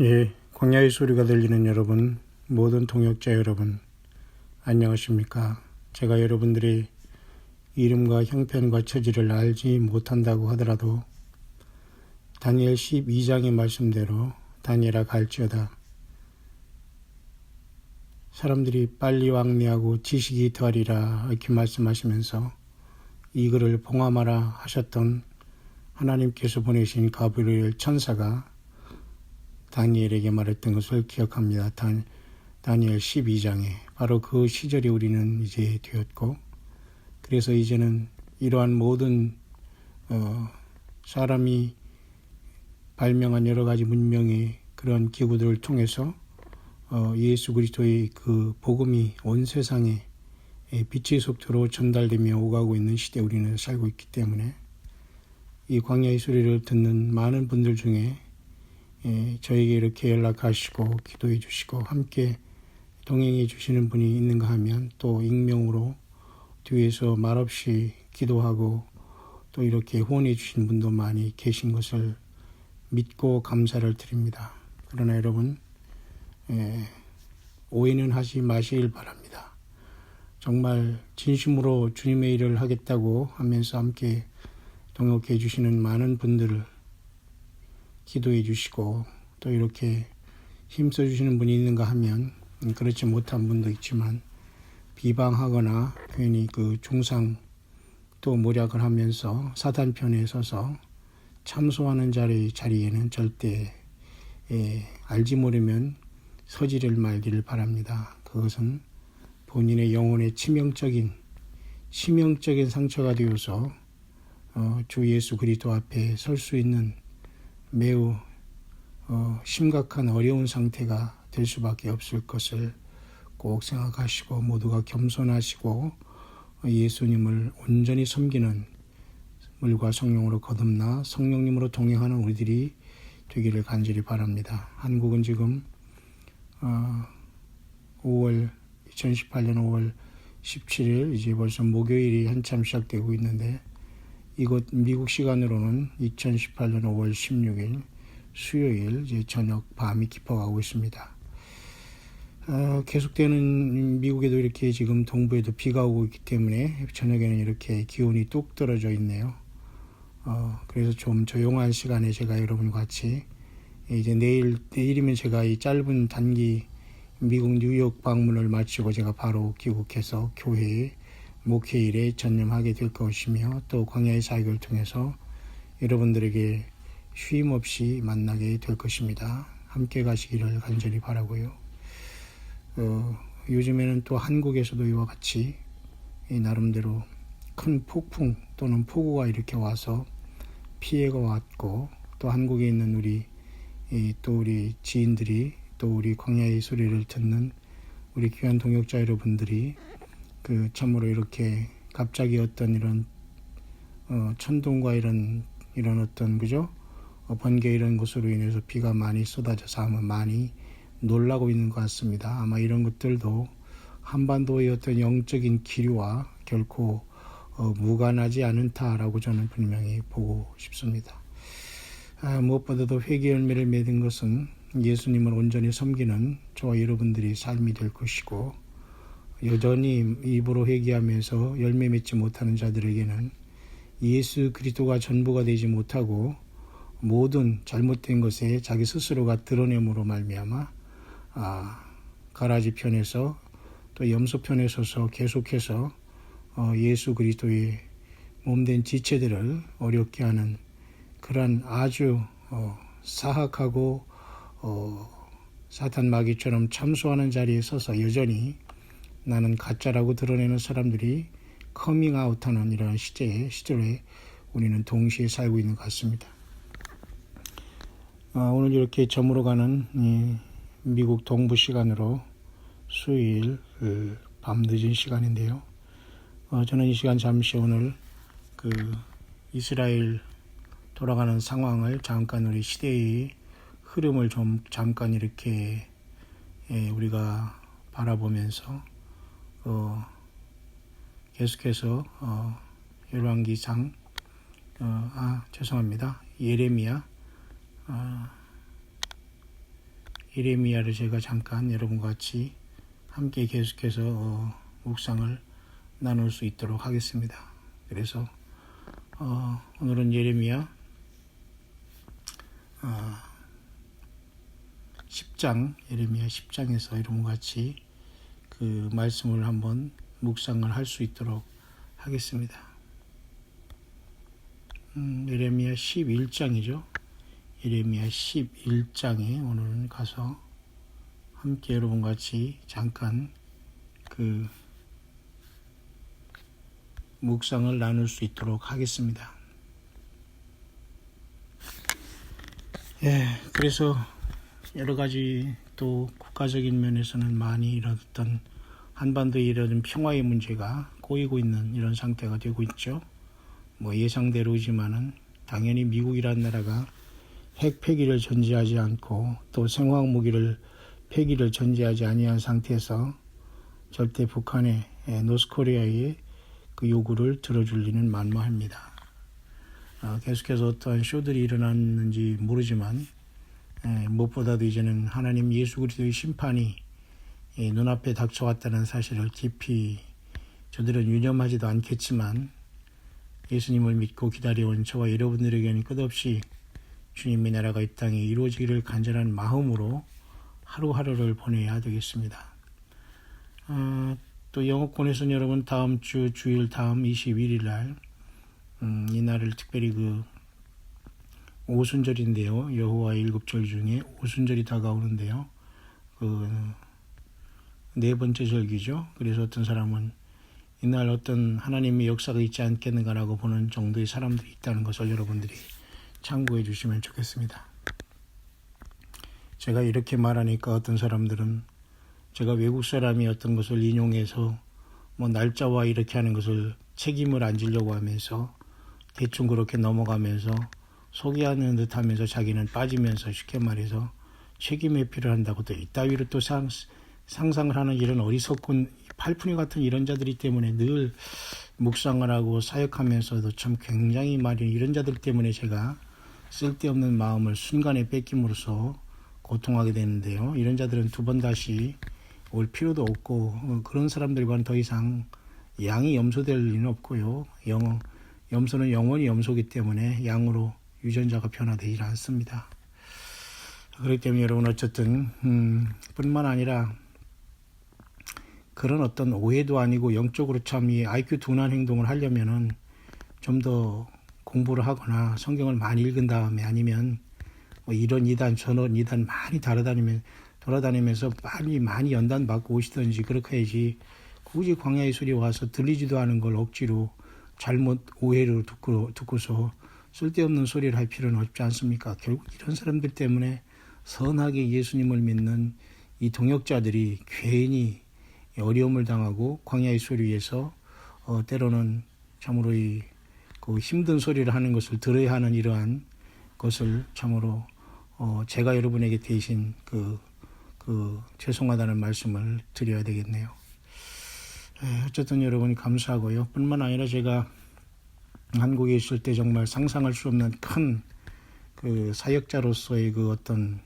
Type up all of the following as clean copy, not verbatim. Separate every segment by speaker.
Speaker 1: 예, 광야의 소리가 들리는 여러분, 모든 동역자 여러분, 안녕하십니까? 제가 여러분들이 이름과 형편과 처지를 알지 못한다고 하더라도 다니엘 12장의 말씀대로 다니엘아 갈지어다. 사람들이 빨리 왕래하고 지식이 더하리라 이렇게 말씀하시면서 이 글을 봉함하라 하셨던 하나님께서 보내신 가브리엘 천사가 다니엘에게 말했던 것을 기억합니다. 다니엘 12장에 바로 그 시절이 우리는 이제 되었고, 그래서 이제는 이러한 모든 사람이 발명한 여러 가지 문명의 그런 기구들을 통해서 예수 그리스도의 그 복음이 온 세상에 빛의 속도로 전달되며 오가고 있는 시대에 우리는 살고 있기 때문에 이 광야의 소리를 듣는 많은 분들 중에 저에게 이렇게 연락하시고 기도해 주시고 함께 동행해 주시는 분이 있는가 하면 또 익명으로 뒤에서 말없이 기도하고 또 이렇게 후원해 주신 분도 많이 계신 것을 믿고 감사를 드립니다. 그러나 여러분 오해는 하지 마시길 바랍니다. 정말 진심으로 주님의 일을 하겠다고 하면서 함께 동역해 주시는 많은 분들을 기도해 주시고 또 이렇게 힘써 주시는 분이 있는가 하면 그렇지 못한 분도 있지만 비방하거나 괜히 그 중상 또 모략을 하면서 사단 편에 서서 참소하는 자리에는 절대 알지 모르면 서지를 말기를 바랍니다. 그것은 본인의 영혼의 치명적인 상처가 되어서 주 예수 그리스도 앞에 설 수 있는 매우 심각한 어려운 상태가 될 수밖에 없을 것을 꼭 생각하시고 모두가 겸손하시고 예수님을 온전히 섬기는 물과 성령으로 거듭나 성령님으로 동행하는 우리들이 되기를 간절히 바랍니다. 한국은 지금 2018년 5월 17일 이제 벌써 목요일이 한참 시작되고 있는데 이곳 미국 시간으로는 2018년 5월 16일 수요일 이제 저녁 밤이 깊어가고 있습니다. 계속되는 미국에도 이렇게 지금 동부에도 비가 오고 있기 때문에 저녁에는 이렇게 기온이 뚝 떨어져 있네요. 그래서 좀 조용한 시간에 제가 여러분과 같이 이제 내일이면 제가 이 짧은 단기 미국 뉴욕 방문을 마치고 제가 바로 귀국해서 교회에 목회일에 전념하게 될 것이며 또 광야의 사역을 통해서 여러분들에게 쉼 없이 만나게 될 것입니다. 함께 가시기를 간절히 바라고요. 요즘에는 또 한국에서도 이와 같이 나름대로 큰 폭풍 또는 폭우가 이렇게 와서 피해가 왔고 또 한국에 있는 우리 지인들이 또 우리 광야의 소리를 듣는 우리 귀한 동역자 여러분들이 참으로 이렇게 갑자기 어떤 이런 천둥과 이런 어떤 번개 이런 것으로 인해서 비가 많이 쏟아져서 아마 많이 놀라고 있는 것 같습니다. 아마 이런 것들도 한반도의 어떤 영적인 기류와 결코 무관하지 않다라고 저는 분명히 보고 싶습니다. 무엇보다도 회개 열매를 맺은 것은 예수님을 온전히 섬기는 저와 여러분들이 삶이 될 것이고 여전히 입으로 회개하면서 열매 맺지 못하는 자들에게는 예수 그리스도가 전부가 되지 못하고 모든 잘못된 것에 자기 스스로가 드러냄으로 말미암아 가라지 편에서 또 염소 편에 서서 계속해서 예수 그리스도의 몸된 지체들을 어렵게 하는 그러한 아주 사악하고 사탄 마귀처럼 참소하는 자리에 서서 여전히 나는 가짜라고 드러내는 사람들이 커밍아웃하는 이러한 시절에 우리는 동시에 살고 있는 것 같습니다. 오늘 이렇게 저물어가는 미국 동부 시간으로 수요일 밤 늦은 시간인데요. 저는 이 시간 잠시 오늘 이스라엘 돌아가는 상황을 잠깐 우리 시대의 흐름을 좀 잠깐 이렇게 우리가 바라보면서 계속해서 열왕기상 죄송합니다. 예레미야 예레미야를 제가 잠깐 여러분과 같이 함께 계속해서 묵상을 나눌 수 있도록 하겠습니다. 그래서 오늘은 예레미야 10장, 예레미야 10장에서 여러분과 같이 그 말씀을 한번 묵상을 할 수 있도록 하겠습니다. 예레미야 11장이죠. 예레미야 11장에 오늘은 가서 함께 여러분과 같이 잠깐 그 묵상을 나눌 수 있도록 하겠습니다. 그래서 여러 가지 또 국가적인 면에서는 많이 이런 한반도에 이런 평화의 문제가 고이고 있는 이런 상태가 되고 있죠. 예상대로지만은 당연히 미국이라는 나라가 핵 폐기를 전제하지 않고 또 생화학 무기를 폐기를 전제하지 아니한 상태에서 절대 북한의 노스코리아의 그 요구를 들어줄 리는 만무합니다. 계속해서 어떠한 쇼들이 일어났는지 모르지만 무엇보다도 이제는 하나님 예수 그리스도의 심판이 눈앞에 닥쳐왔다는 사실을 깊이 저들은 유념하지도 않겠지만 예수님을 믿고 기다려온 저와 여러분들에게는 끝없이 주님의 나라가 이 땅에 이루어지기를 간절한 마음으로 하루하루를 보내야 되겠습니다. 또 영어권에서는 여러분 다음 주 주일 다음 21일 날 이날을 특별히 그 오순절인데요. 여호와의 일곱절 중에 오순절이 다가오는데요. 그 네 번째 절기죠. 그래서 어떤 사람은 이날 어떤 하나님의 역사가 있지 않겠는가라고 보는 정도의 사람들이 있다는 것을 여러분들이 참고해 주시면 좋겠습니다. 제가 이렇게 말하니까 어떤 사람들은 제가 외국 사람이었던 것을 인용해서 날짜와 이렇게 하는 것을 책임을 안 지려고 하면서 대충 그렇게 넘어가면서 소개하는 듯 하면서 자기는 빠지면서 쉽게 말해서 책임 회피를 한다고 또 이따위로 또 상상을 하는 이런 어리석은 팔푼이 같은 이런 자들이 때문에 늘 묵상을 하고 사역하면서도 참 굉장히 이런 자들 때문에 제가 쓸데없는 마음을 순간에 뺏김으로써 고통하게 되는데요. 이런 자들은 두 번 다시 올 필요도 없고 그런 사람들과는 더 이상 양이 염소될 리는 없고요. 염소는 영원히 염소이기 때문에 양으로 유전자가 변화되지 않습니다. 그렇기 때문에 여러분 어쨌든 뿐만 아니라 그런 어떤 오해도 아니고 영적으로 참 이 IQ 둔한 행동을 하려면은 좀 더 공부를 하거나 성경을 많이 읽은 다음에 아니면 이런 이단 저런 이단 많이 돌아다니면서 많이 연단 받고 오시든지 그렇게 해야지 굳이 광야의 소리 와서 들리지도 않은 걸 억지로 잘못 오해를 듣고서 쓸데없는 소리를 할 필요는 없지 않습니까? 결국 이런 사람들 때문에 선하게 예수님을 믿는 이 동역자들이 괜히 어려움을 당하고 광야의 소리에서 때로는 참으로 그 힘든 소리를 하는 것을 들어야 하는 이러한 것을 참으로 제가 여러분에게 대신 죄송하다는 말씀을 드려야 되겠네요. 어쨌든 여러분이 감사하고요. 뿐만 아니라 제가 한국에 있을 때 정말 상상할 수 없는 큰 그 사역자로서의 그 어떤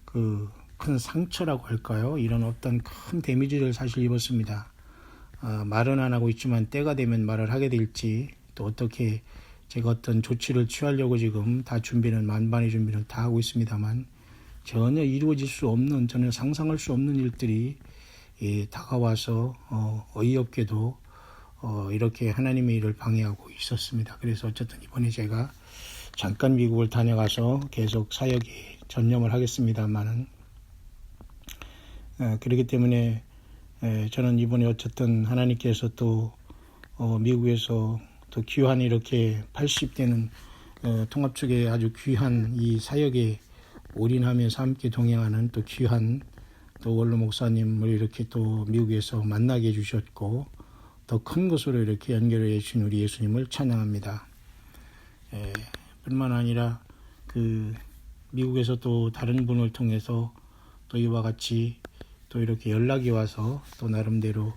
Speaker 1: 큰 상처라고 할까요? 이런 어떤 큰 데미지를 사실 입었습니다. 말은 안 하고 있지만 때가 되면 말을 하게 될지 또 어떻게 제가 어떤 조치를 취하려고 지금 다 만반의 준비를 다 하고 있습니다만 전혀 이루어질 수 없는 전혀 상상할 수 없는 일들이 다가와서 어이없게도 이렇게 하나님의 일을 방해하고 있었습니다. 그래서 어쨌든 이번에 제가 잠깐 미국을 다녀가서 계속 사역에 전념을 하겠습니다만은 그렇기 때문에 저는 이번에 어쨌든 하나님께서 또 미국에서 또 귀한 이렇게 80대는 통합 측에 아주 귀한 이 사역에 올인하면서 함께 동행하는 또 귀한 또 원로 목사님을 이렇게 또 미국에서 만나게 해주셨고 더 큰 것으로 이렇게 연결해 주신 우리 예수님을 찬양합니다. 뿐만 아니라 미국에서 또 다른 분을 통해서 또 이와 같이 또 이렇게 연락이 와서 또 나름대로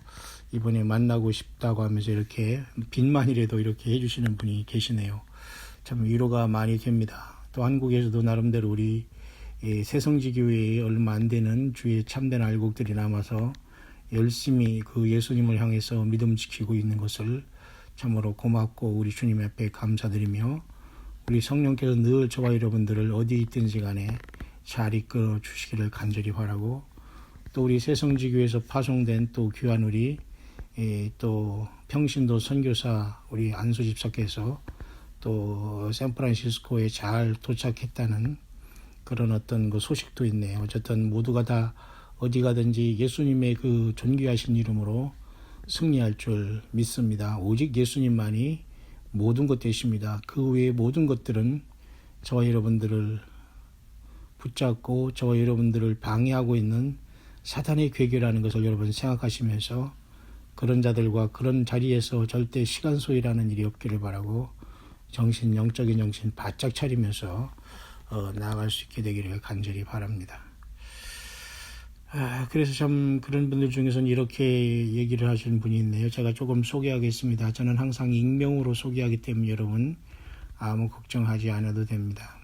Speaker 1: 이번에 만나고 싶다고 하면서 이렇게 빈만이라도 이렇게 해주시는 분이 계시네요. 참 위로가 많이 됩니다. 또 한국에서도 나름대로 우리 새성지교회에 얼마 안 되는 주의 참된 알곡들이 남아서 열심히 그 예수님을 향해서 믿음 지키고 있는 것을 참으로 고맙고 우리 주님 앞에 감사드리며, 우리 성령께서 늘 저와 여러분들을 어디 있든지 간에 잘 이끌어 주시기를 간절히 바라고, 또 우리 새성지교회에서 파송된 또 귀한 우리 또 평신도 선교사 우리 안수 집사께서 또 샌프란시스코에 잘 도착했다는 그런 어떤 그 소식도 있네요. 어쨌든 모두가 다 어디 가든지 예수님의 그 존귀하신 이름으로 승리할 줄 믿습니다. 오직 예수님만이 모든 것 되십니다. 그 외의 모든 것들은 저와 여러분들을 붙잡고 저와 여러분들을 방해하고 있는 사탄의 괴계라는 것을 여러분 생각하시면서 그런 자들과 그런 자리에서 절대 시간 소요라는 일이 없기를 바라고, 영적인 정신 바짝 차리면서 나아갈 수 있게 되기를 간절히 바랍니다. 그래서 참 그런 분들 중에서는 이렇게 얘기를 하시는 분이 있네요. 제가 조금 소개하겠습니다. 저는 항상 익명으로 소개하기 때문에 여러분 아무 걱정하지 않아도 됩니다.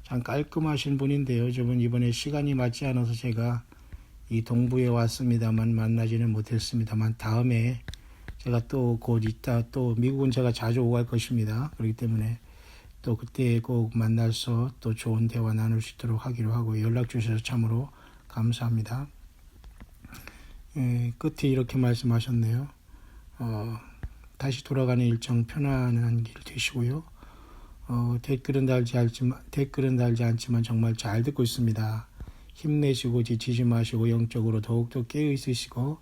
Speaker 1: 참 깔끔하신 분인데요. 저분 이번에 시간이 맞지 않아서 제가 이 동부에 왔습니다만 만나지는 못했습니다만, 다음에 제가 또 곧 있다, 또 미국은 제가 자주 오고 갈 것입니다. 그렇기 때문에 또 그때 꼭 만나서 또 좋은 대화 나눌 수 있도록 하기로 하고, 연락 주셔서 참으로 감사합니다. 끝에 이렇게 말씀하셨네요. 다시 돌아가는 일정 편안한 길 되시고요. 댓글은 달지 않지만 정말 잘 듣고 있습니다. 힘내시고 지치지 마시고 영적으로 더욱더 깨어 있으시고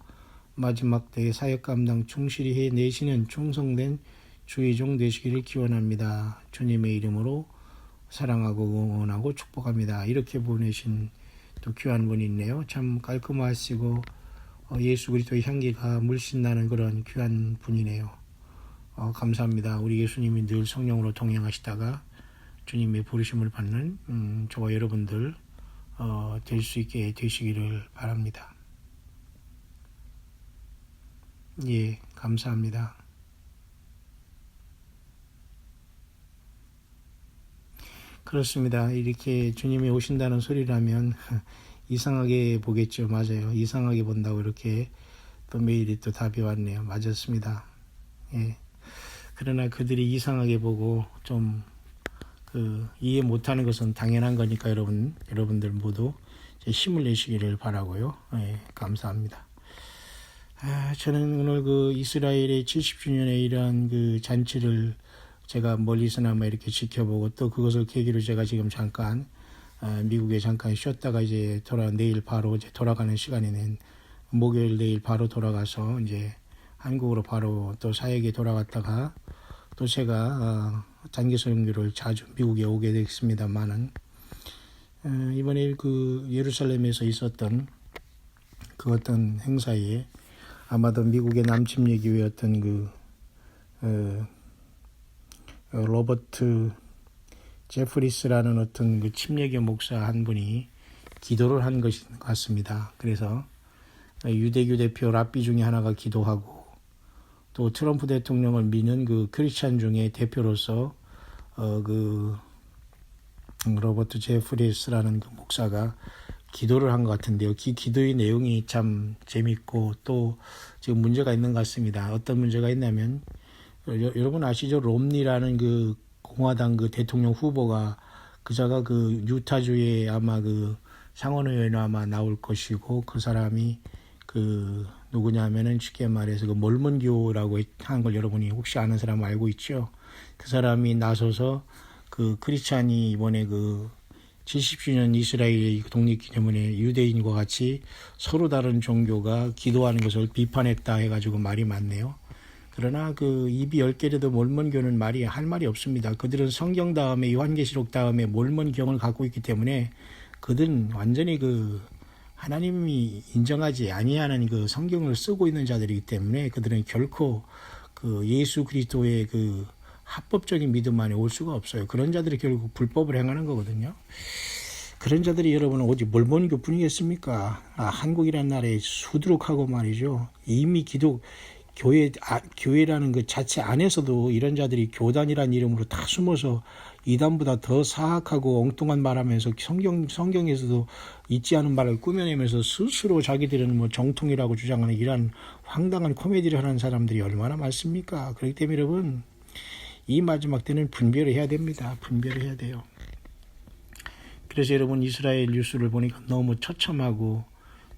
Speaker 1: 마지막 때의 사역 감당 충실히 해내시는 충성된 주의 종 되시기를 기원합니다. 주님의 이름으로 사랑하고 응원하고 축복합니다. 이렇게 보내신 또 귀한 분이 있네요. 참 깔끔하시고 예수 그리스도의 향기가 물씬 나는 그런 귀한 분이네요. 감사합니다. 우리 예수님이 늘 성령으로 동행하시다가 주님의 부르심을 받는 저와 여러분들 될 수 있게 되시기를 바랍니다. 예, 감사합니다. 그렇습니다. 이렇게 주님이 오신다는 소리라면 이상하게 보겠죠. 맞아요. 이상하게 본다고 이렇게 또 메일이 또 답이 왔네요. 맞았습니다. 예. 그러나 그들이 이상하게 보고 좀 이해 못하는 것은 당연한 거니까 여러분들 모두 힘을 내시기를 바라고요. 예, 감사합니다. 저는 오늘 그 이스라엘의 70주년의 이러한 그 잔치를 제가 멀리서나마 이렇게 지켜보고, 또 그것을 계기로 제가 지금 잠깐 미국에 잠깐 쉬었다가 이제 내일 바로 이제 돌아가는 시간에는 목요일 내일 바로 돌아가서 이제 한국으로 바로 또 사역에 돌아갔다가 또 제가 단기 선교를 자주 미국에 오게 됐습니다만은, 이번에 그 예루살렘에서 있었던 그 어떤 행사에 아마도 미국의 남침례교회였던 로버트 제프리스라는 어떤 그 침례교 목사 한 분이 기도를 한 것인 것 같습니다. 그래서 유대교 대표 랍비 중에 하나가 기도하고, 또 트럼프 대통령을 미는 그 크리스찬 중에 대표로서 그 로버트 제프리스라는 그 목사가 기도를 한 것 같은데요. 기도의 내용이 참 재밌고 또 지금 문제가 있는 것 같습니다. 어떤 문제가 있냐면, 여러분 아시죠? 롬니라는 그 공화당 그 대통령 후보가 그자가 그 유타주에 아마 그 상원의원에 아마 나올 것이고, 그 사람이 그 누구냐면은 쉽게 말해서 그 몰몬교라고 하는 걸 여러분이 혹시 아는 사람 알고 있죠? 그 사람이 나서서 그 크리스찬이 이번에 그 70주년 이스라엘 독립기념일에 유대인과 같이 서로 다른 종교가 기도하는 것을 비판했다 해가지고 말이 많네요. 그러나 그 입이 10개라도 몰몬교는 할 말이 없습니다. 그들은 성경 다음에 요한계시록 다음에 몰몬경을 갖고 있기 때문에 그들은 완전히 그 하나님이 인정하지 아니하는 그 성경을 쓰고 있는 자들이기 때문에 그들은 결코 그 예수 그리스도의 그 합법적인 믿음 안에 올 수가 없어요. 그런 자들이 결국 불법을 행하는 거거든요. 그런 자들이 여러분 오직 몰몬교 뿐이겠습니까? 한국이란 나라에 수두룩하고 말이죠. 이미 교회라는 그 자체 안에서도 이런 자들이 교단이라는 이름으로 다 숨어서 이단보다 더 사악하고 엉뚱한 말하면서 성경에서도 있지 않은 말을 꾸며내면서 스스로 자기들은 뭐 정통이라고 주장하는 이러한 황당한 코미디를 하는 사람들이 얼마나 많습니까? 그렇기 때문에 여러분, 이 마지막 때는 분별을 해야 됩니다. 분별을 해야 돼요. 그래서 여러분, 이스라엘 뉴스를 보니까 너무 처참하고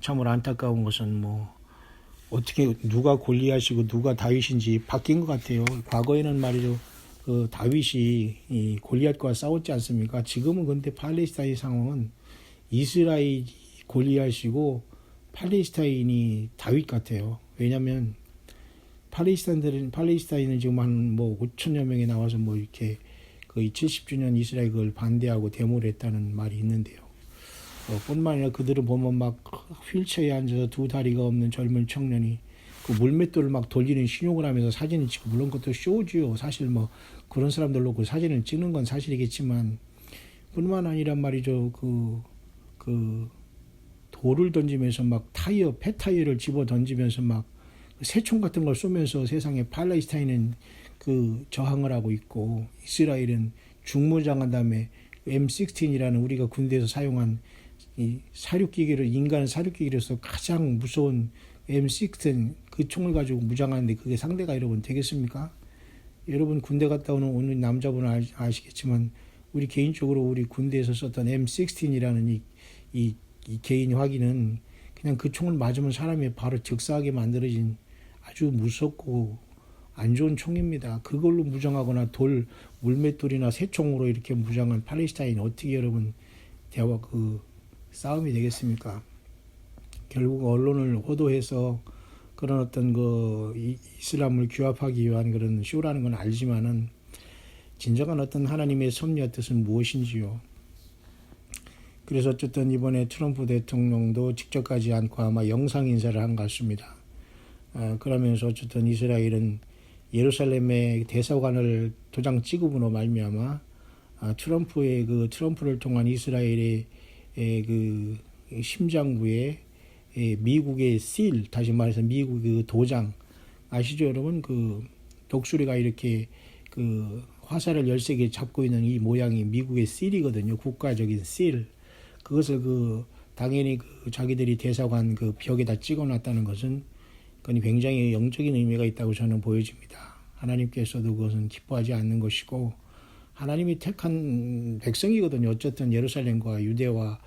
Speaker 1: 참으로 안타까운 것은 뭐 어떻게 누가 골리앗이고 누가 다윗인지 바뀐 것 같아요. 과거에는 말이죠, 그 다윗이 이 골리앗과 싸웠지 않습니까? 지금은 근데 팔레스타인 상황은 이스라엘이 골리앗이고 팔레스타인이 다윗 같아요. 왜냐하면 팔레스타인은 지금 한 뭐 5천여 명이 나와서 뭐 이렇게 거의 70주년 이스라엘 그걸 반대하고 데모를 했다는 말이 있는데요. 뿐만 아니라 그들을 보면 막 휠체어에 앉아서 두 다리가 없는 젊은 청년이 그 물맷돌을 막 돌리는 신용을 하면서 사진을 찍고, 물론 그것도 쇼지요. 사실 뭐 그런 사람들 놓고 사진을 찍는 건 사실이겠지만, 뿐만 아니라 말이죠, 그 돌을 던지면서 막 폐타이어를 집어 던지면서 막 새총 같은 걸 쏘면서 세상에 팔레스타인은 그 저항을 하고 있고, 이스라엘은 중무장한 다음에 M16이라는 우리가 군대에서 사용한 이 사륙기계를, 인간 사륙기계로서 가장 무서운 M16 그 총을 가지고 무장하는데 그게 상대가 여러분 되겠습니까? 여러분 군대 갔다 오는 남자분은 아시겠지만, 우리 개인적으로 우리 군대에서 썼던 M16이라는 이 개인 화기는 그냥 그 총을 맞으면 사람이 바로 즉사하게 만들어진 아주 무섭고 안 좋은 총입니다. 그걸로 무장하거나 물맷돌이나 새총으로 이렇게 무장한 팔레스타인, 어떻게 여러분 대화 싸움이 되겠습니까? 결국 언론을 호도해서 그런 어떤 이슬람을 규합하기 위한 그런 쇼라는 건 알지만은, 진정한 어떤 하나님의 섭리와 뜻은 무엇인지요. 그래서 어쨌든 이번에 트럼프 대통령도 직접 가지 않고 아마 영상 인사를 한 것 같습니다. 그러면서 어쨌든 이스라엘은 예루살렘의 대사관을 도장 찍음으로 말미암아 트럼프를 통한 이스라엘의 그 심장부에 미국의 실, 다시 말해서 미국의 그 도장 아시죠 여러분? 그 독수리가 이렇게 그 화살을 13개 잡고 있는 이 모양이 미국의 실이거든요. 국가적인 실. 그것을 당연히 자기들이 대사관 그 벽에다 찍어놨다는 것은 그건 굉장히 영적인 의미가 있다고 저는 보여집니다. 하나님께서도 그것은 기뻐하지 않는 것이고, 하나님이 택한 백성이거든요. 어쨌든 예루살렘과 유대와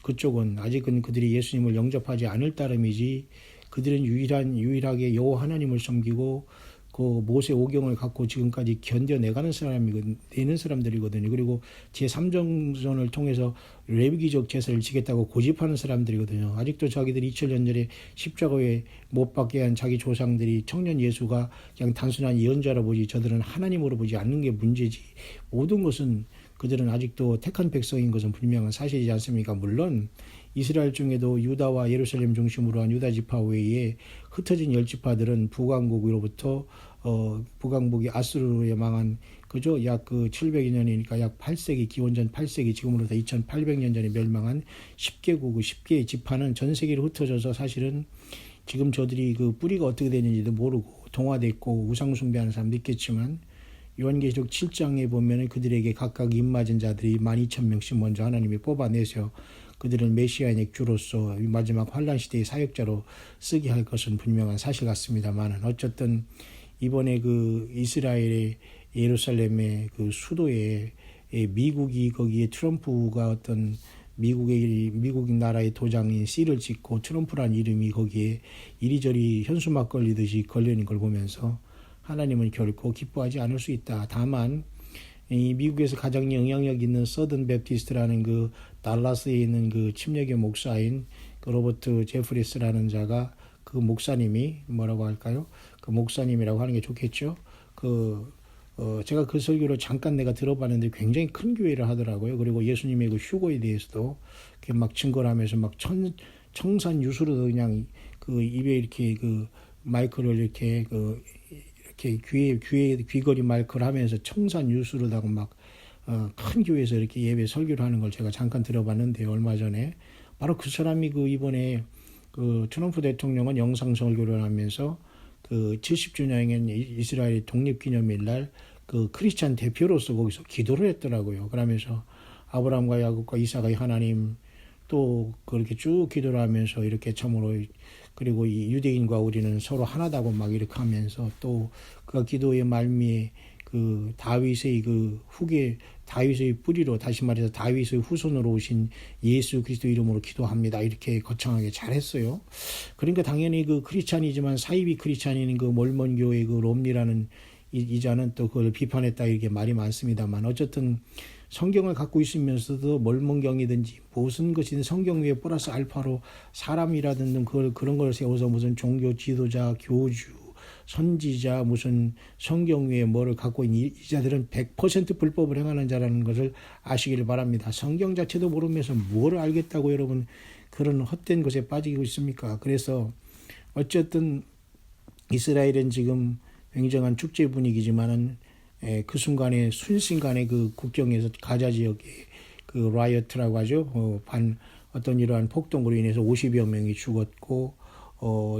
Speaker 1: 그쪽은 아직은 그들이 예수님을 영접하지 않을 따름이지, 그들은 유일하게 여호와 하나님을 섬기고 그 모세 오경을 갖고 지금까지 견뎌내는 사람들이거든요. 그리고 제3정전을 통해서 레위기적 제사를 지겠다고 고집하는 사람들이거든요. 아직도 자기들이 2000년 전에 십자가에 못 박게 한 자기 조상들이 청년 예수가 그냥 단순한 예언자로 보지, 저들은 하나님으로 보지 않는 게 문제지. 모든 것은 그들은 아직도 택한 백성인 것은 분명한 사실이지 않습니까? 물론 이스라엘 중에도 유다와 예루살렘 중심으로 한 유다 지파 외에 흩어진 10지파들은 북왕국으로부터 북왕국이 아수르에 망한 그죠? 약 700여 년이니까 약 8세기, 기원전 8세기, 지금으로부터 2800년 전에 멸망한 10개국, 10개의 지파는 전 세계로 흩어져서 사실은 지금 저들이 그 뿌리가 어떻게 되는지도 모르고 동화됐고 우상 숭배하는 사람도 있겠지만, 요한계시록 7장에 보면은 그들에게 각각 입맞은 자들이 12,000명씩 먼저 하나님이 뽑아내서 그들은 메시아의 주로서 마지막 환란 시대의 사역자로 쓰게 할 것은 분명한 사실 같습니다만, 어쨌든 이번에 이스라엘의 예루살렘의 그 수도에 미국이 거기에 트럼프가 어떤 미국 나라의 도장인 C를 찍고 트럼프란 이름이 거기에 이리저리 현수막 걸리듯이 걸려있는 걸 보면서 하나님은 결코 기뻐하지 않을 수 있다. 다만 이 미국에서 가장 영향력 있는 서든 베프티스트라는 그 달라스에 있는 그 침례교 목사인 그 로버트 제프리스라는 자가, 그 목사님이 뭐라고 할까요? 그 목사님이라고 하는 게 좋겠죠. 제가 그 설교를 잠깐 내가 들어봤는데 굉장히 큰 교회를 하더라고요. 그리고 예수님의 그 휴거에 대해서도 이렇게 막 증거를 하면서 막 청산 유수로 그냥 그 입에 이렇게 그 마이크를 이렇게 귀걸이 마이크를 하면서 청산 유수로다가 막 큰 교회에서 이렇게 예배 설교를 하는 걸 제가 잠깐 들어봤는데, 얼마 전에 바로 그 사람이 이번에 트럼프 대통령은 영상 설교를 하면서 그 70주년인 이스라엘 독립기념일 날 그 크리스찬 대표로서 거기서 기도를 했더라고요. 그러면서 아브라함과 야곱과 이삭의 하나님, 또 그렇게 쭉 기도를 하면서 이렇게 참으로, 그리고 이 유대인과 우리는 서로 하나다고 막 이렇게 하면서, 또 그 기도의 말미에 그 다윗의 그 후계, 다윗의 뿌리로, 다시 말해서 다윗의 후손으로 오신 예수 그리스도 이름으로 기도합니다, 이렇게 거창하게 잘했어요. 그러니까 당연히 그 크리스찬이지만 사이비 크리스찬인 그 몰몬교의 그 롬리라는 이자는 또 그걸 비판했다, 이렇게 말이 많습니다만, 어쨌든 성경을 갖고 있으면서도 몰몬경이든지 무슨 것이든 성경 위에 플러스 알파로 사람이라든지 그런 걸 세워서 무슨 종교 지도자, 교주, 선지자, 무슨 성경 위에 뭐를 갖고 있는 이 자들은 100% 불법을 행하는 자라는 것을 아시길 바랍니다. 성경 자체도 모르면서 뭘 알겠다고 여러분 그런 헛된 것에 빠지고 있습니까? 그래서 어쨌든 이스라엘은 지금 굉장한 축제 분위기지만은 그 순간에 순식간에 그 국경에서 가자 지역에 그 라이어트라고 하죠. 어떤 이러한 폭동으로 인해서 50여 명이 죽었고,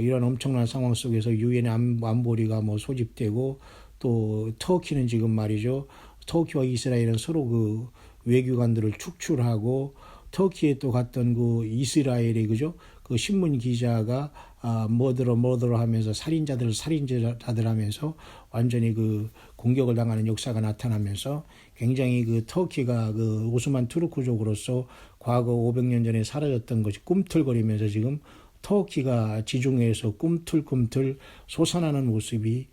Speaker 1: 이런 엄청난 상황 속에서 유엔 안보리가 뭐 소집되고, 또 터키는 지금 말이죠. 터키와 이스라엘은 서로 그 외교관들을 축출하고, 터키에 또 갔던 그 이스라엘의 그죠? 그 신문 기자가 머더러 하면서 살인자들 하면서 완전히 그 공격을 당하는 역사가 나타나면서, 굉장히 그 터키가 그 오스만 투르크족으로서 과거 500년 전에 사라졌던 것이 꿈틀거리면서 지금 터키가 지중해에서 꿈틀꿈틀 솟아나는 모습이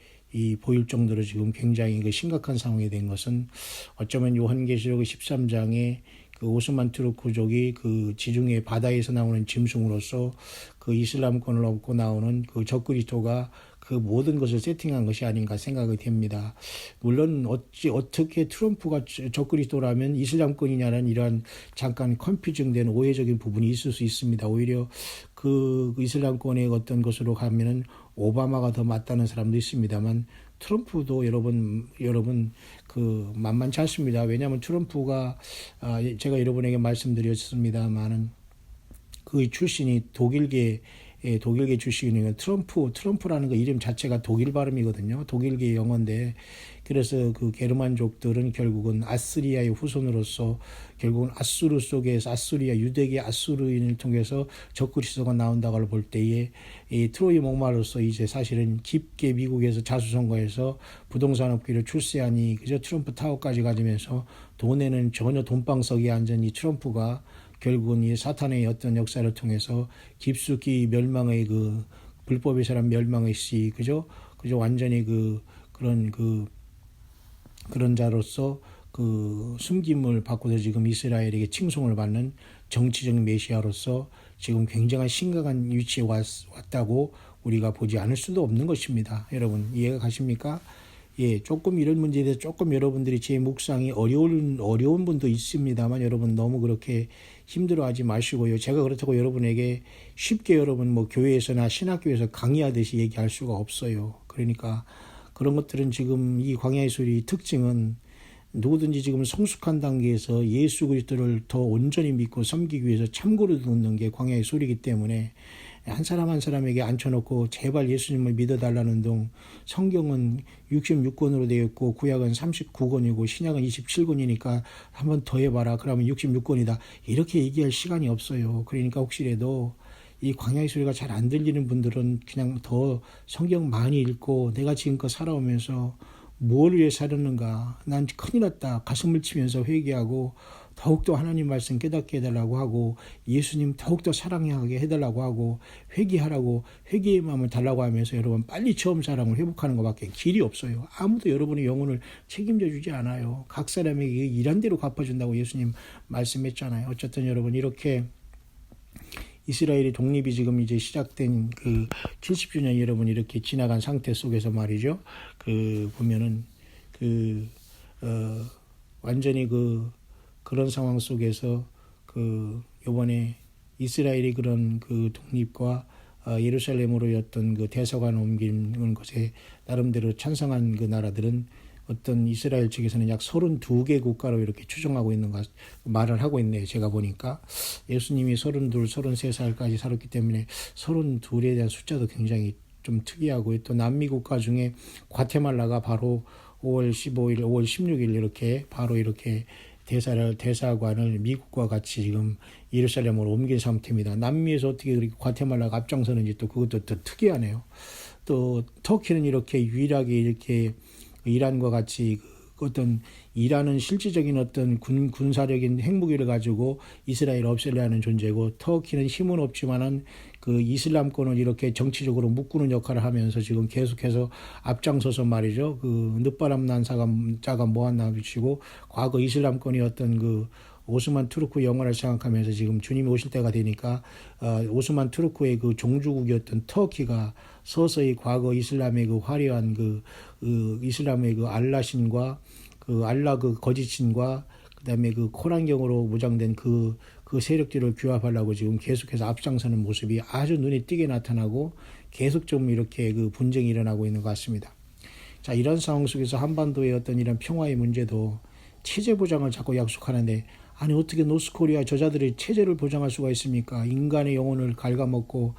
Speaker 1: 보일 정도로 지금 굉장히 그 심각한 상황이 된 것은, 어쩌면 요한계시록 13장에 그 오스만 투르크족이 그 지중해 바다에서 나오는 짐승으로서 그 이슬람권을 얻고 나오는 그 적그리스도가 그 모든 것을 세팅한 것이 아닌가 생각이 됩니다. 물론 어떻게 트럼프가 적그리스도라면 이슬람권이냐는 이러한 잠깐 컨퓨징된 오해적인 부분이 있을 수 있습니다. 오히려 그 이슬람권의 어떤 것으로 가면은 오바마가 더 맞다는 사람도 있습니다만, 트럼프도 여러분 그 만만치 않습니다. 왜냐하면 트럼프가 제가 여러분에게 말씀드렸습니다만은 그 출신이 독일계 출신이니까 트럼프라는 그 이름 자체가 독일 발음이거든요. 독일계 영어인데, 그래서 그 게르만족들은 결국은 아스리아의 후손으로서 결국은 아수르 속에서 아수리아 유대계 아수르인을 통해서 적그리스도가 나온다고 볼 때에 이 트로이 목마로서 이제 사실은 깊게 미국에서 자수성가해서 부동산 업계를 출세하니 그저 트럼프 타워까지 가지면서 돈에는 전혀 돈방석에 앉은 이 트럼프가 결국은 이 사탄의 어떤 역사를 통해서 깊숙이 멸망의 그 불법의 사람 멸망의 씨, 그죠 완전히 그런 자로서 그 숨김을 받고서 지금 이스라엘에게 칭송을 받는 정치적 메시아로서 지금 굉장한 심각한 위치에 왔다고 우리가 보지 않을 수도 없는 것입니다. 여러분 이해가 가십니까? 예, 조금 이런 문제에 대해서 조금 여러분들이 제 묵상이 어려운 분도 있습니다만, 여러분 너무 그렇게 힘들어하지 마시고요. 제가 그렇다고 여러분에게 쉽게 여러분 뭐 교회에서나 신학교에서 강의하듯이 얘기할 수가 없어요. 그러니까 그런 것들은 지금 이 광야의 소리 특징은 누구든지 지금 성숙한 단계에서 예수 그리스도를 더 온전히 믿고 섬기기 위해서 참고로 듣는 게 광야의 소리이기 때문에, 한 사람 한 사람에게 앉혀놓고 제발 예수님을 믿어달라는 동, 성경은 66권으로 되어 있고 구약은 39권이고 신약은 27권이니까 한번 더 해봐라, 그러면 66권이다, 이렇게 얘기할 시간이 없어요. 그러니까 혹시라도 이 광야의 소리가 잘 안 들리는 분들은 그냥 더 성경 많이 읽고, 내가 지금껏 살아오면서 뭘 위해 살았는가, 난 큰일 났다, 가슴을 치면서 회개하고 더욱더 하나님 말씀 깨닫게 해달라고 하고, 예수님 더욱더 사랑하게 해달라고 하고, 회개하라고 회개의 마음을 달라고 하면서 여러분 빨리 처음 사랑을 회복하는 것밖에 길이 없어요. 아무도 여러분의 영혼을 책임져 주지 않아요. 각 사람에게 일한 대로 갚아준다고 예수님 말씀했잖아요. 어쨌든 여러분 이렇게 이스라엘의 독립이 지금 이제 시작된 그 70주년 여러분 이렇게 지나간 상태 속에서 말이죠. 그 보면은 완전히 그런 상황 속에서 요번에 이스라엘이 그런 그 독립과 예루살렘으로였던 그 대사관 옮기는 것에 나름대로 찬성한 그 나라들은 어떤 이스라엘 측에서는 약 32개 국가로 이렇게 추정하고 있는 것 말을 하고 있네요. 제가 보니까 예수님이 32, 33살까지 살았기 때문에 32에 대한 숫자도 굉장히 좀 특이하고 또 남미 국가 중에 과테말라가 바로 5월 15일, 5월 16일 이렇게 바로 이렇게 대사관을 미국과 같이 지금 예루살렘으로 옮긴 상태입니다. 남미에서 어떻게 그렇게 과테말라가 앞장서는지 또 그것도 또 특이하네요. 또 터키는 이렇게 유일하게 이렇게 이란과 같이 어떤 이란은 실질적인 어떤 군사력인 핵무기를 가지고 이스라엘 없애려 하는 존재고, 터키는 힘은 없지만은 그 이슬람권을 이렇게 정치적으로 묶는 역할을 하면서 지금 계속해서 앞장서서 말이죠. 그 늦바람 난 자가 뭐하나 비치고, 과거 이슬람권이었던 그 오스만 투르크 영화를 생각하면서 지금 주님이 오실 때가 되니까 오스만 투르크의 그 종주국이었던 터키가 서서히 과거 이슬람의 그 화려한 그 이슬람의 그 알라신과 그 알라 그 거짓신과 그다음에 그 코란경으로 무장된 그 세력들을 규합하려고 지금 계속해서 앞장서는 모습이 아주 눈에 띄게 나타나고 계속 좀 이렇게 그 분쟁이 일어나고 있는 것 같습니다. 자, 이런 상황 속에서 한반도의 어떤 이런 평화의 문제도 체제 보장을 자꾸 약속하는데, 아니 어떻게 노스코리아 저자들이 체제를 보장할 수가 있습니까? 인간의 영혼을 갉아먹고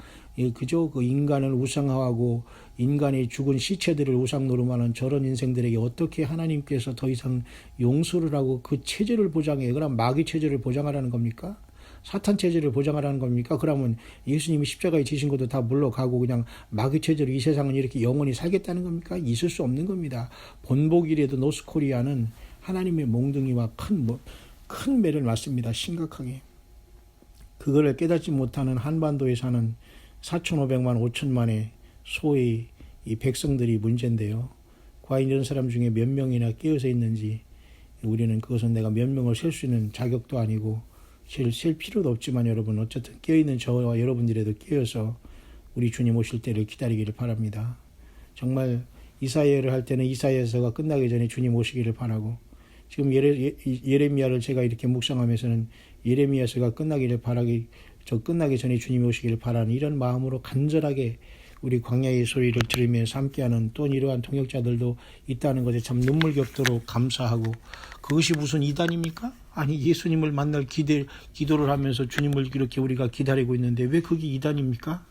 Speaker 1: 그저 그 인간을 우상화하고 인간의 죽은 시체들을 우상 노름하는 저런 인생들에게 어떻게 하나님께서 더 이상 용서를 하고 그 체제를 보장해? 그럼 마귀 체제를 보장하라는 겁니까? 사탄 체제를 보장하라는 겁니까? 그러면 예수님이 십자가에 지신 것도 다 물러가고 그냥 마귀 체제로 이 세상은 이렇게 영원히 살겠다는 겁니까? 있을 수 없는 겁니다. 본보기라도 노스코리아는 하나님의 몽둥이와 큰 매를 맞습니다. 심각하게. 그거를 깨닫지 못하는 한반도에 사는 4,500만 5천만의 소위 이 백성들이 문제인데요. 과연 이런 사람 중에 몇 명이나 깨어서 있는지, 우리는 그것은 내가 몇 명을 셀 수 있는 자격도 아니고 셀 필요도 없지만, 여러분 어쨌든 깨어있는 저와 여러분들에도 깨어서 우리 주님 오실 때를 기다리기를 바랍니다. 정말 이사야를 할 때는 이사야서가 끝나기 전에 주님 오시기를 바라고, 지금 예레미야를 제가 이렇게 묵상하면서는 예레미야서가 끝나기 전에 주님이 오시기를 바라는 이런 마음으로 간절하게 우리 광야의 소리를 들으면서 함께하는 또 이러한 동역자들도 있다는 것에 참 눈물겹도록 감사하고, 그것이 무슨 이단입니까? 아니 예수님을 만날 기도를 하면서 주님을 이렇게 우리가 기다리고 있는데 왜 그게 이단입니까?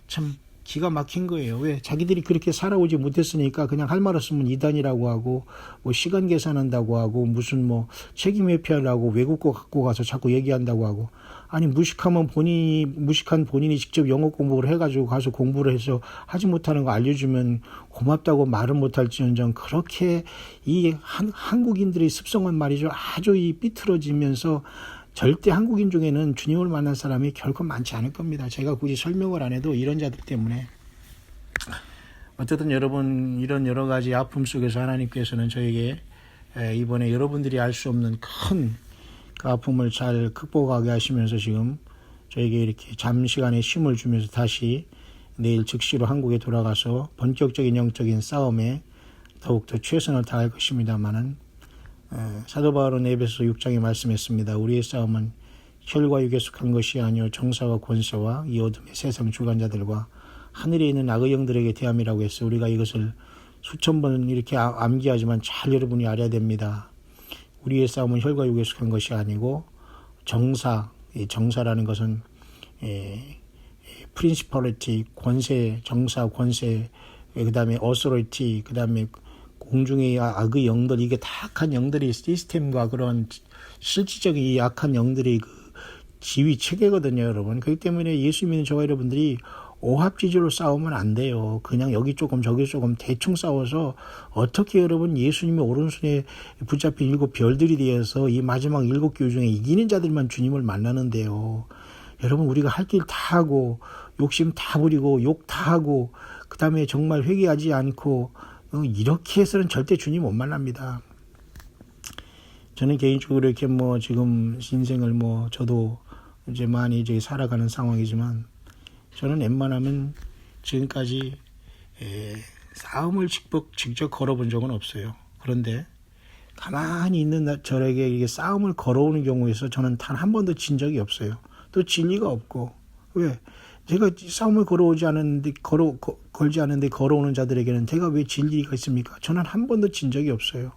Speaker 1: 참 기가 막힌 거예요. 왜? 자기들이 그렇게 살아오지 못했으니까 그냥 할 말 없으면 이단이라고 하고, 뭐 시간 계산한다고 하고, 무슨 뭐 책임 회피하려고 외국 거 갖고 가서 자꾸 얘기한다고 하고, 아니 무식한 본인이 직접 영어 공부를 해가지고 가서 공부를 해서 하지 못하는 거 알려주면 고맙다고 말은 못할지언정, 그렇게 이 한국인들의 습성은 말이죠, 아주 이 삐뚤어지면서 절대 한국인 중에는 주님을 만난 사람이 결코 많지 않을 겁니다. 제가 굳이 설명을 안 해도 이런 자들 때문에. 어쨌든 여러분, 이런 여러 가지 아픔 속에서 하나님께서는 저에게 이번에 여러분들이 알 수 없는 큰 그 아픔을 잘 극복하게 하시면서 지금 저에게 이렇게 잠시간의 쉼을 주면서 다시 내일 즉시로 한국에 돌아가서 본격적인 영적인 싸움에 더욱더 최선을 다할 것입니다만은, 사도 바울은 에베소 6장에 말씀했습니다. 우리의 싸움은 혈과 육에 속한 것이 아니요 정사와 권세와 이 어둠의 세상 주관자들과 하늘에 있는 악의 영들에게 대함이라고 해서 우리가 이것을 수천 번 이렇게 암기하지만 잘 여러분이 알아야 됩니다. 우리의 싸움은 혈과 육에 속한 것이 아니고 정사라는 것은 principality, 권세, 정사, 권세, 그 다음에 authority, 그 다음에 공중의 악의 영들, 이게 다 악한 영들이 시스템과 그런 실질적인 이 악한 영들이 그 지휘 체계거든요, 여러분. 그렇기 때문에 예수 믿는 저와 여러분들이 오합지졸로 싸우면 안 돼요. 그냥 여기 조금 저기 조금 대충 싸워서 어떻게 여러분 예수님의 오른손에 붙잡힌 7 별들이 되어서 이 마지막 7교회 중에 이기는 자들만 주님을 만나는데요. 여러분, 우리가 할 길 다 하고 욕심 다 부리고 욕 다 하고 그 다음에 정말 회개하지 않고 이렇게 해서는 절대 주님 못 만납니다. 저는 개인적으로 이렇게 지금 인생을 저도 이제 많이 이제 살아가는 상황이지만, 저는 웬만하면 지금까지 싸움을 직접 걸어본 적은 없어요. 그런데 가만히 있는 저에게 이게 싸움을 걸어오는 경우에서 저는 단 한 번도 진 적이 없어요. 또 진 리가 없고. 왜? 제가 싸움을 걸지 않은데 걸어오는 자들에게는 제가 왜 질 리가 있습니까? 저는 한 번도 진 적이 없어요.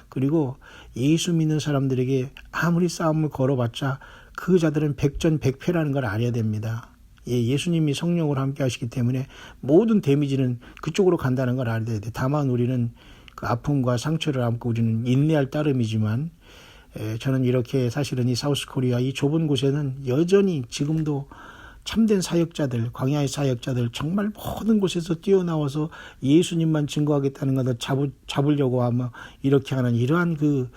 Speaker 1: 그리고 예수 믿는 사람들에게 아무리 싸움을 걸어봤자 그 자들은 백전백패라는 걸 알아야 됩니다. 예수님이 성령으로 함께 하시기 때문에 모든 데미지는 그쪽으로 간다는 걸 알아야 돼. 다만 우리는 그 아픔과 상처를 안고 우리는 인내할 따름이지만 저는 이렇게 사실은 이 사우스 코리아 이 좁은 곳에는 여전히 지금도 참된 사역자들, 광야의 사역자들 정말 모든 곳에서 뛰어나와서 예수님만 증거하겠다는 것을 잡으려고 하며 이렇게 하는 이러한 그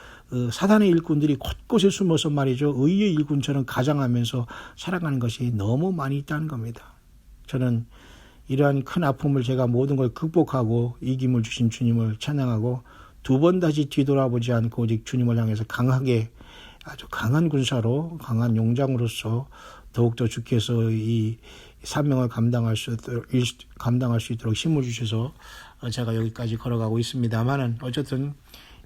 Speaker 1: 사단의 일꾼들이 곳곳에 숨어서 말이죠. 의의 일꾼처럼 가장하면서 살아가는 것이 너무 많이 있다는 겁니다. 저는 이러한 큰 아픔을 제가 모든 걸 극복하고 이김을 주신 주님을 찬양하고 두 번 다시 뒤돌아보지 않고 오직 주님을 향해서 강하게 아주 강한 군사로 강한 용장으로서 더욱더 주께서 이 사명을 감당할 수 있도록 힘을 주셔서 제가 여기까지 걸어가고 있습니다만은 어쨌든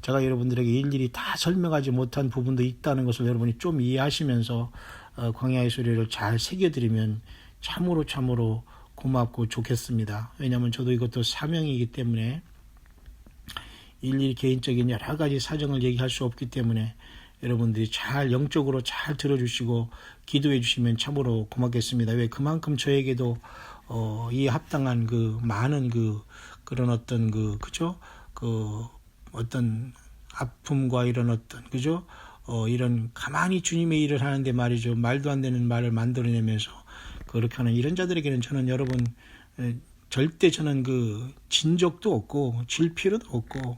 Speaker 1: 제가 여러분들에게 일일이 다 설명하지 못한 부분도 있다는 것을 여러분이 좀 이해하시면서 광야의 소리를 잘 새겨드리면 참으로 고맙고 좋겠습니다. 왜냐하면 저도 이것도 사명이기 때문에 일일이 개인적인 여러 가지 사정을 얘기할 수 없기 때문에 여러분들이 잘 영적으로 잘 들어주시고 기도해 주시면 참으로 고맙겠습니다. 왜 그만큼 저에게도 이 합당한 그 많은 그런 어떤 그죠? 어떤 아픔과 이런 어떤 그죠? 이런 가만히 주님의 일을 하는데 말이죠. 말도 안 되는 말을 만들어내면서 그렇게 하는 이런 자들에게는 저는 여러분 절대 저는 진 적도 없고 질 필요도 없고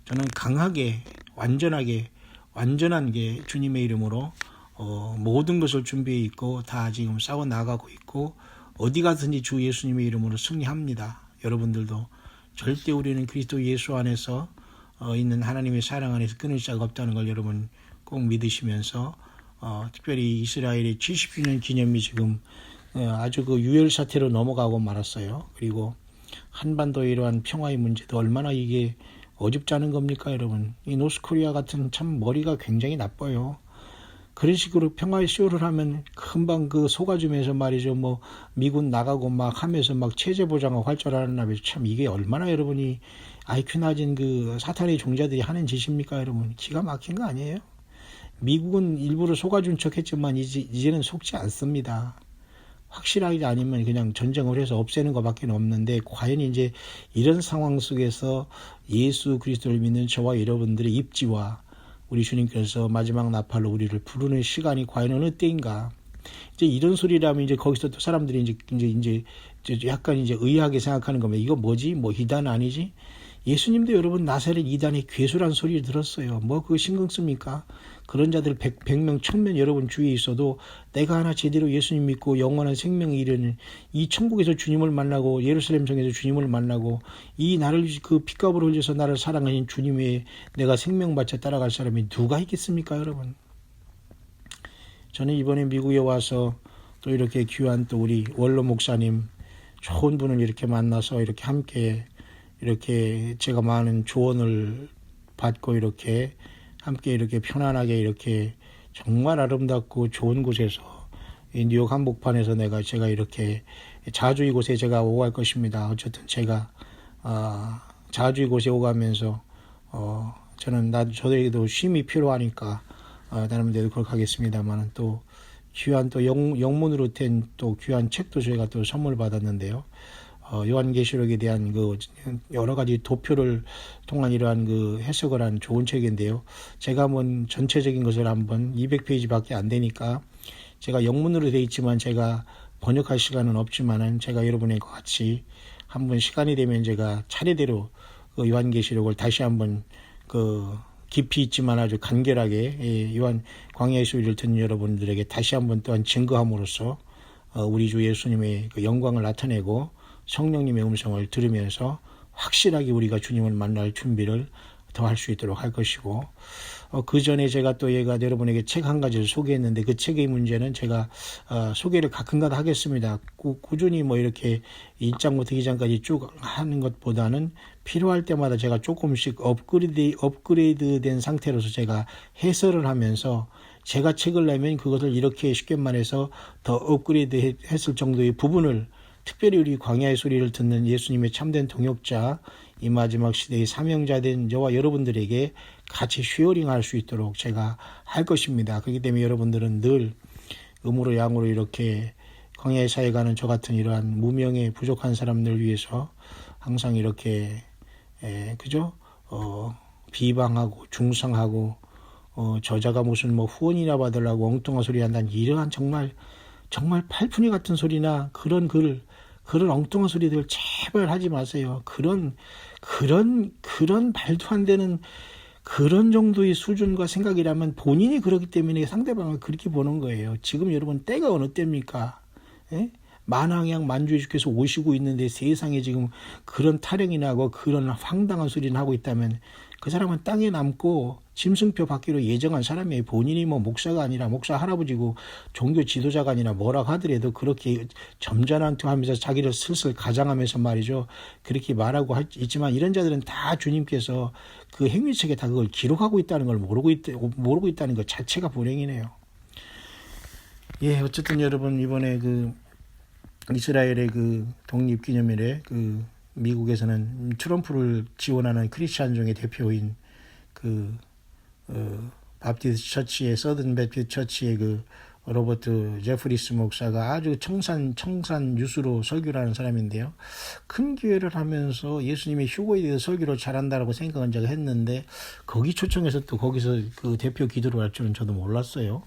Speaker 1: 저는 강하게 완전한 게 주님의 이름으로 모든 것을 준비해 있고 다 지금 싸워 나가고 있고 어디 가든지 주 예수님의 이름으로 승리합니다. 여러분들도 절대 우리는 그리스도 예수 안에서 있는 하나님의 사랑 안에서 끊을 자가 없다는 걸 여러분 꼭 믿으시면서 특별히 이스라엘의 70주년 기념이 지금 아주 유혈 사태로 넘어가고 말았어요. 그리고 한반도의 이러한 평화의 문제도 얼마나 이게 어줍지 않은 겁니까, 여러분? 이 노스코리아 같은 참 머리가 굉장히 나빠요. 그런 식으로 평화의 쇼를 하면 금방 속아주면서 말이죠. 미군 나가고 막 하면서 막 체제 보장하고 활절하는 나라에 참 이게 얼마나 여러분이 IQ 낮은 사탄의 종자들이 하는 짓입니까, 여러분? 기가 막힌 거 아니에요? 미국은 일부러 속아준 척 했지만 이제는 속지 않습니다. 확실하게 아니면 그냥 전쟁을 해서 없애는 것밖에 없는데 과연 이제 이런 상황 속에서 예수 그리스도를 믿는 저와 여러분들의 입지와 우리 주님께서 마지막 나팔로 우리를 부르는 시간이 과연 어느 때인가? 이제 이런 소리라면 이제 거기서 또 사람들이 이제 약간 의아하게 생각하는 겁니다. 이거 뭐지? 이단 아니지? 예수님도 여러분 나사렛 이단의 괴수란 소리를 들었어요. 그거 신경 씁니까? 그런 자들 100명, 1000명 여러분 주위에 있어도 내가 하나 제대로 예수님 믿고 영원한 생명에 이르는 이 천국에서 주님을 만나고 예루살렘 성에서 주님을 만나고 이 나를 핏값을 흘려서 나를 사랑하신 주님의 내가 생명받쳐 따라갈 사람이 누가 있겠습니까, 여러분? 저는 이번에 미국에 와서 또 이렇게 귀한 또 우리 원로 목사님 좋은 분을 이렇게 만나서 이렇게 함께 이렇게 제가 많은 조언을 받고 이렇게 함께 이렇게 편안하게 이렇게 정말 아름답고 좋은 곳에서 이 뉴욕 한복판에서 제가 이렇게 자주 이곳에 제가 오갈 것입니다. 어쨌든 제가 자주 이곳에 오가면서 저는 저에게도 쉼이 필요하니까 나름대로 그렇게 하겠습니다만 또 귀한 또 영문으로 된 또 귀한 책도 저희가 또 선물 받았는데요. 요한계시록에 대한 여러 가지 도표를 통한 이러한 해석을 한 좋은 책인데요. 제가 전체적인 것을 한번 200페이지밖에 안 되니까 제가 영문으로 되어 있지만 제가 번역할 시간은 없지만은 제가 여러분과 같이 한번 시간이 되면 제가 차례대로 요한계시록을 다시 한번 깊이 있지만 아주 간결하게 요한 광야의 소리를 듣는 여러분들에게 다시 한번 또한 증거함으로써 우리 주 예수님의 영광을 나타내고 성령님의 음성을 들으면서 확실하게 우리가 주님을 만날 준비를 더 할 수 있도록 할 것이고 그 전에 제가 또 여러분에게 책 한 가지를 소개했는데 그 책의 문제는 제가 소개를 가끔가다 하겠습니다. 꾸준히 이렇게 1장부터 2장까지 쭉 하는 것보다는 필요할 때마다 제가 조금씩 업그레이드된 상태로서 제가 해설을 하면서 제가 책을 내면 그것을 이렇게 쉽게 말해서 더 업그레이드 했을 정도의 부분을 특별히 우리 광야의 소리를 듣는 예수님의 참된 동역자, 이 마지막 시대의 사명자된 저와 여러분들에게 같이 쉐어링할 수 있도록 제가 할 것입니다. 그렇기 때문에 여러분들은 늘 음으로 양으로 이렇게 광야의 사에 가는 저 같은 이러한 무명의 부족한 사람들 위해서 항상 이렇게 그죠? 비방하고 중상하고 저자가 무슨 뭐 후원이나 받으려고 엉뚱한 소리 한다는 이러한 정말 팔푼이 같은 소리나 그런 엉뚱한 소리들 제발 하지 마세요. 그런 말도 안 되는 그런 정도의 수준과 생각이라면 본인이 그렇기 때문에 상대방을 그렇게 보는 거예요. 지금 여러분 때가 어느 때입니까? 예? 만왕양 만주의 주께서 오시고 있는데 세상에 지금 그런 타령이나 하고 그런 황당한 소리를 하고 있다면 그 사람은 땅에 남고 짐승표 받기로 예정한 사람이에요. 본인이 뭐 목사가 아니라 목사 할아버지고 종교 지도자가 아니라 뭐라고 하더라도 그렇게 점잖은 하면서 자기를 슬슬 가장하면서 말이죠. 그렇게 말하고 있지만 이런 자들은 다 주님께서 그 행위책에 다 그걸 기록하고 있다는 걸 모르고 있다는 것 자체가 불행이네요. 예, 어쨌든 여러분 이번에 그 이스라엘의 그 독립기념일에 그 미국에서는 트럼프를 지원하는 크리스찬종의 대표인 그 바프티스트 처치의 서든 베프티스트 처치의 그 로버트 제프리스 목사가 아주 청산 유수로 설교를 하는 사람인데요. 큰 기회를 하면서 예수님의 휴거에 대해서 설교를 잘한다라고 생각한 적을 했는데 거기 초청해서 또 거기서 그 대표 기도를 할 줄은 저도 몰랐어요.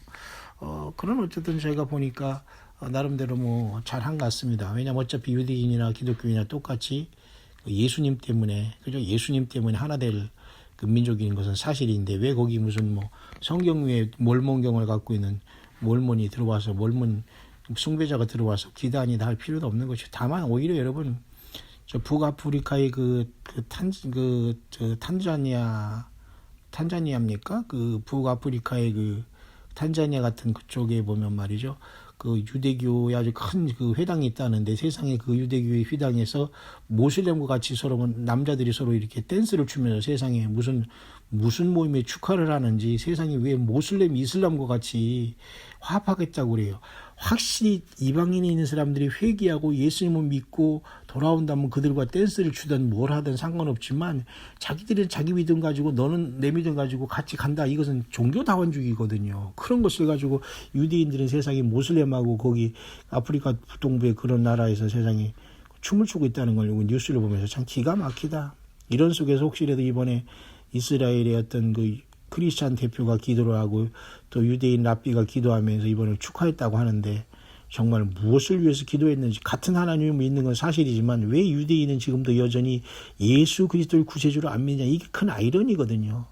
Speaker 1: 그런 어쨌든 제가 보니까 나름대로 뭐 잘한 것 같습니다. 왜냐면 어차피 유대인이나 기독교인이나 똑같이 예수님 때문에 그죠? 예수님 때문에 하나 될 그 민족인 것은 사실인데 왜 거기 무슨 뭐 성경 위에 몰몬경을 갖고 있는 몰몬이 들어와서 몰몬 숭배자가 들어와서 기단이다 할 필요도 없는 것이죠. 다만 오히려 여러분 저 북아프리카의 탄자니아입니까? 그 북아프리카의 그 탄자니아 같은 그쪽에 보면 말이죠. 그 유대교의 아주 큰 그 회당이 있다는데 세상에 그 유대교의 회당에서 모슬렘과 같이 서로 남자들이 서로 이렇게 댄스를 추면서 세상에 무슨 모임에 축하를 하는지 세상에 왜 모슬렘 이슬람과 같이 화합하겠다고 그래요. 확실히 이방인에 있는 사람들이 회개하고 예수님을 믿고 돌아온다면 그들과 댄스를 추든 뭘 하든 상관없지만 자기들은 자기 믿음 가지고 너는 내 믿음 가지고 같이 간다. 이것은 종교다원주의거든요. 그런 것을 가지고 유대인들은 세상에 모슬렘하고 거기 아프리카 동부의 그런 나라에서 세상에 춤을 추고 있다는 걸 뉴스를 보면서 참 기가 막히다. 이런 속에서 혹시라도 이번에 이스라엘의 어떤 그 크리스찬 대표가 기도를 하고 또 유대인 랍비가 기도하면서 이번에 축하했다고 하는데 정말 무엇을 위해서 기도했는지 같은 하나님을 믿는 건 사실이지만 왜 유대인은 지금도 여전히 예수 그리스도를 구세주로 안 믿냐 이게 큰 아이러니거든요.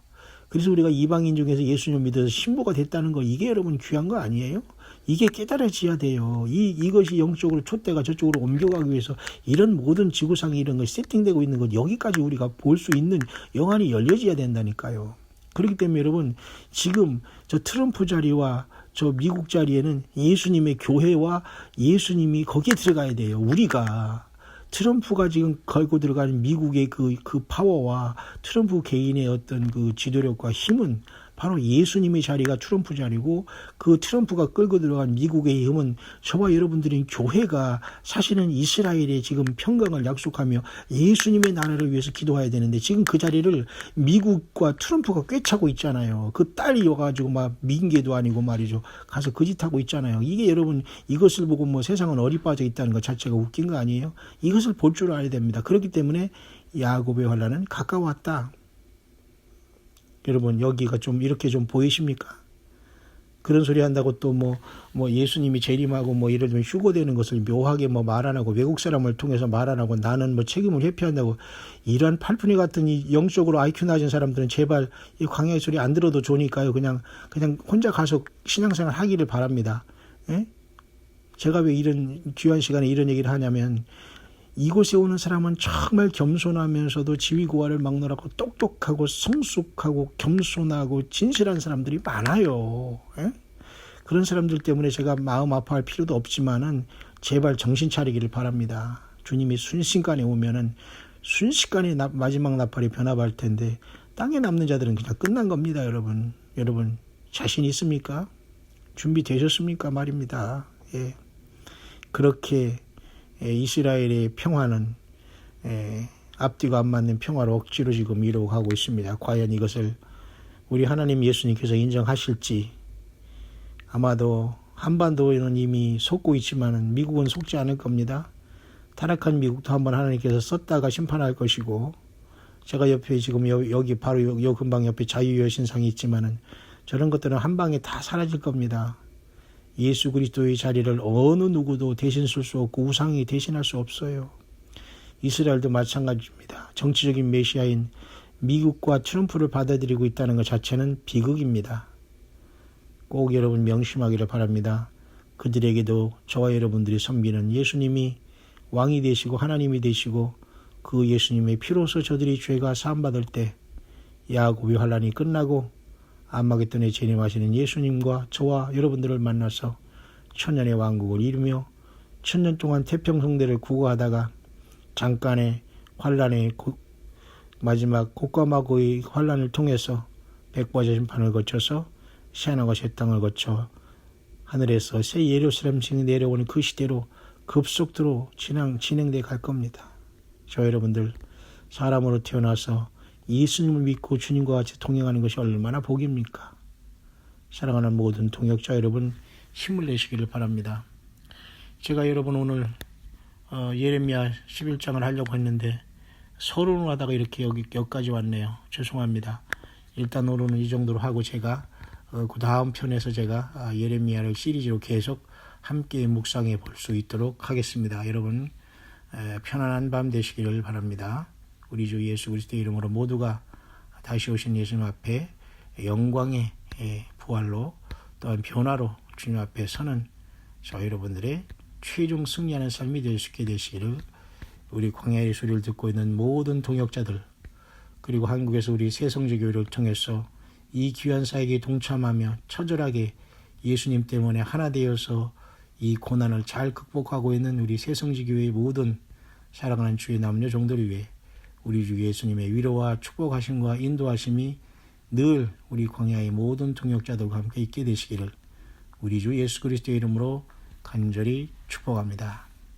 Speaker 1: 그래서 우리가 이방인 중에서 예수님을 믿어서 신부가 됐다는 거 이게 여러분 귀한 거 아니에요? 이게 깨달아져야 돼요. 이것이 영적으로 촛대가 저쪽으로 옮겨가기 위해서 이런 모든 지구상에 이런 거 세팅되고 있는 것 여기까지 우리가 볼 수 있는 영안이 열려져야 된다니까요. 그렇기 때문에 여러분 지금 저 트럼프 자리와 저 미국 자리에는 예수님의 교회와 예수님이 거기에 들어가야 돼요. 우리가 트럼프가 지금 걸고 들어가는 미국의 그 파워와 트럼프 개인의 어떤 그 지도력과 힘은 바로 예수님의 자리가 트럼프 자리고 그 트럼프가 끌고 들어간 미국의 힘은 저와 여러분들인 교회가 사실은 이스라엘에 지금 평강을 약속하며 예수님의 나라를 위해서 기도해야 되는데 지금 그 자리를 미국과 트럼프가 꿰차고 있잖아요. 그 딸이 와가지고 막 민계도 아니고 말이죠. 가서 그 짓 하고 있잖아요. 이게 여러분 이것을 보고 뭐 세상은 어리 빠져 있다는 것 자체가 웃긴 거 아니에요? 이것을 볼 줄 알아야 됩니다. 그렇기 때문에 야곱의 환란은 가까웠다. 여러분 여기가 좀 이렇게 좀 보이십니까? 그런 소리 한다고 또 뭐 예수님이 재림하고 뭐 예를 들면 휴거되는 것을 묘하게 뭐 말 안 하고 외국 사람을 통해서 말 안 하고 나는 뭐 책임을 회피한다고 이러한 팔푼이 같은 이 영적으로 IQ 낮은 사람들은 제발 이 광야의 소리 안 들어도 좋으니까요. 그냥 혼자 가서 신앙생활 하기를 바랍니다. 예? 제가 왜 이런 귀한 시간에 이런 얘기를 하냐면 이곳에 오는 사람은 정말 겸손하면서도 지위고하를 막론하고 똑똑하고 성숙하고 겸손하고 진실한 사람들이 많아요. 에? 그런 사람들 때문에 제가 마음 아파할 필요도 없지만은 제발 정신 차리기를 바랍니다. 주님이 순식간에 오면은 순식간에 마지막 나팔이 변화할 텐데 땅에 남는 자들은 그냥 끝난 겁니다. 여러분 자신 있습니까? 준비되셨습니까? 말입니다. 예. 그렇게 이스라엘의 평화는 앞뒤가 안 맞는 평화를 억지로 지금 이루어 가고 있습니다. 과연 이것을 우리 하나님 예수님께서 인정하실지 아마도 한반도에는 이미 속고 있지만은 미국은 속지 않을 겁니다. 타락한 미국도 한번 하나님께서 썼다가 심판할 것이고, 제가 옆에 지금 여기 바로 요 근방 옆에 자유여신상이 있지만은 저런 것들은 한 방에 다 사라질 겁니다. 예수 그리스도의 자리를 어느 누구도 대신 쓸 수 없고 우상이 대신할 수 없어요. 이스라엘도 마찬가지입니다. 정치적인 메시아인 미국과 트럼프를 받아들이고 있다는 것 자체는 비극입니다. 꼭 여러분 명심하기를 바랍니다. 그들에게도 저와 여러분들이 섬기는 예수님이 왕이 되시고 하나님이 되시고 그 예수님의 피로서 저들이 죄가 사함받을 때 야곱의 환란이 끝나고 아마겟돈에 재림하시는 예수님과 저와 여러분들을 만나서 천년의 왕국을 이루며 천년 동안 태평성대를 구가하다가 잠깐의 환란의 마지막 곡과마고의 환란을 통해서 백보자 심판을 거쳐서 새하늘과 새 땅을 거쳐 하늘에서 새 예루살렘 층이 내려오는 그 시대로 급속도로 진행돼 갈 겁니다. 저 여러분들 사람으로 태어나서 예수님을 믿고 주님과 같이 동행하는 것이 얼마나 복입니까? 사랑하는 모든 동역자 여러분, 힘을 내시기를 바랍니다. 제가 여러분 오늘 예레미야 11장을 하려고 했는데 서론을 하다가 이렇게 여기까지 왔네요. 죄송합니다. 일단 오늘은 이 정도로 하고 제가 그 다음 편에서 제가 예레미야를 시리즈로 계속 함께 묵상해 볼 수 있도록 하겠습니다. 여러분 편안한 밤 되시기를 바랍니다. 우리 주 예수 그리스도의 이름으로 모두가 다시 오신 예수님 앞에 영광의 부활로 또한 변화로 주님 앞에 서는 저 여러분들의 최종 승리하는 삶이 될 수 있게 되시기를 우리 광야의 소리를 듣고 있는 모든 동역자들 그리고 한국에서 우리 새성지교회를 통해서 이 귀한 사역에 동참하며 처절하게 예수님 때문에 하나 되어서 이 고난을 잘 극복하고 있는 우리 새성지교회의 모든 사랑하는 주의 남녀 종들을 위해 우리 주 예수님의 위로와 축복하심과 인도하심이 늘 우리 광야의 모든 동역자들과 함께 있게 되시기를 우리 주 예수 그리스도의 이름으로 간절히 축복합니다.